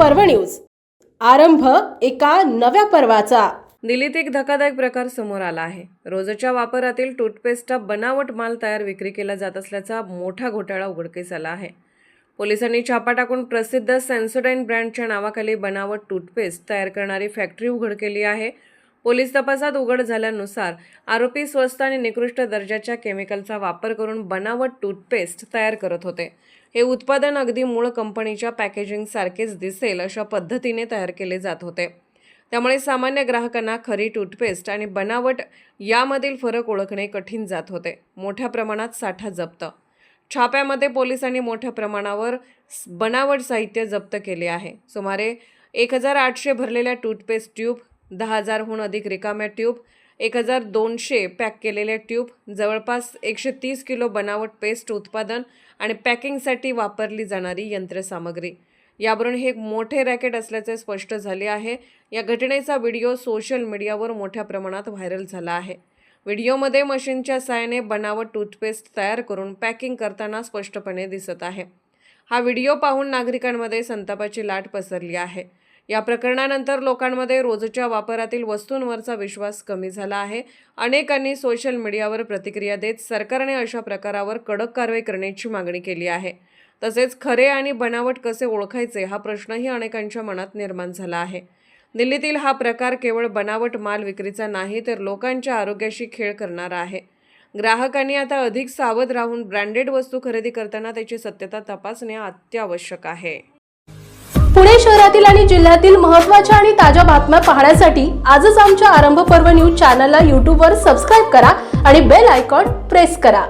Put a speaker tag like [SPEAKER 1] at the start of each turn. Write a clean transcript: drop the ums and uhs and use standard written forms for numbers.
[SPEAKER 1] पर्व न्यूज। आरंभ एका नव्या पर्वाचा।
[SPEAKER 2] दिल्लीत एक धक्कादायक प्रकार समोर आला आहे। रोजच्या वापरातील टूथपेस्टचा बनावट माल तयार विक्री केला जात असल्याचा मोठा घोटाळा उघडकीस आला आहे। पोलिसांनी छापा टाकून प्रसिद्ध सेन्सोडाइन ब्रँडच्या नावाखाली बनावट टूथपेस्ट तयार करणारी फॅक्टरी उघड केली आहे। पोलीस तपासात उघड झाल्यानुसार आरोपी स्वस्त आणि निकृष्ट दर्जाच्या केमिकलचा वापर करून बनावट टूथपेस्ट तयार करत होते। हे उत्पादन अगदी मूळ कंपनीच्या पॅकेजिंग सारखेच दिसेल अशा पद्धतीने तयार केले जात होते। त्यामुळे सामान्य ग्राहकांना खरी टूथपेस्ट आणि बनावट यामधील फरक ओळखणे कठीण जात होते। मोठ्या प्रमाणात साठा जप्त। छाप्यामध्ये पोलिसांनी मोठ्या प्रमाणावर बनावट साहित्य जप्त केले आहे। सुमारे 1800 भरलेल्या टूथपेस्ट ट्यूब, 10,000हून अधिक रिकाम्या ट्यूब, 1200 पॅक केलेल्या ट्यूब, जवळपास 130 किलो बनावट पेस्ट उत्पादन आणि पॅकिंगसाठी वापरली जाणारी यंत्रसामग्री यावरून हे मोठे रॅकेट असल्याचे स्पष्ट झाले आहे। या घटनेचा व्हिडिओ सोशल मीडियावर मोठ्या प्रमाणात व्हायरल झाला आहे। व्हिडिओमध्ये मशीनच्या साहाय्याने बनावट टूथपेस्ट तयार करून पॅकिंग करताना स्पष्टपणे दिसत आहे। हा व्हिडिओ पाहून नागरिकांमध्ये संतापाची लाट पसरली आहे। या प्रकरणानंतर लोकांमध्ये रोजच्या वापरातील वस्तूंवरचा विश्वास कमी झाला आहे। अनेकांनी सोशल मीडियावर प्रतिक्रिया देत सरकारने अशा प्रकारावर कडक कारवाई करण्याची मागणी केली आहे। तसेच खरे आणि बनावट कसे ओळखायचे हा प्रश्नही अनेकांच्या मनात निर्माण झाला आहे। दिल्लीतील हा प्रकार केवळ बनावट माल विक्रीचा नाही तर लोकांच्या आरोग्याशी खेळ करणारा आहे। ग्राहकांनी आता अधिक सावध राहून ब्रँडेड वस्तू खरेदी करताना त्याची सत्यता तपासणे अत्यावश्यक आहे।
[SPEAKER 1] पुणे शहरातील आणि जिल्ह्यातील महत्त्वाच्या आणि ताज्या बातम्या पाहण्यासाठी आजच आमच्या आरंभ पर्व न्यूज चॅनलला YouTube वर सबस्क्राइब करा आणि बेल आयकॉन प्रेस करा।